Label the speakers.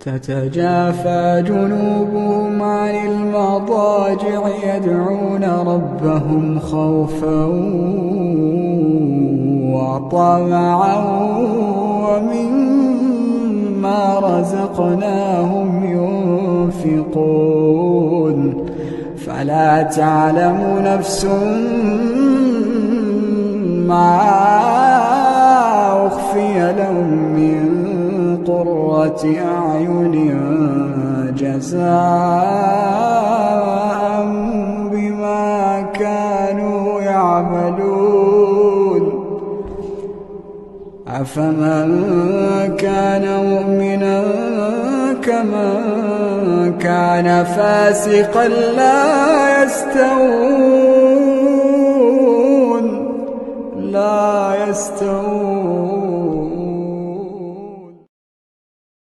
Speaker 1: تتجافى جنوبهم عن المضاجع يدعون ربهم خوفا وطمعا ومما رزقناهم ينفقون فلا تعلم نفس ما أخفي لهم من قرة أعين جزاء بما كانوا يعملون أفمن كان مؤمنا كمن كان فاسقا لا يستوون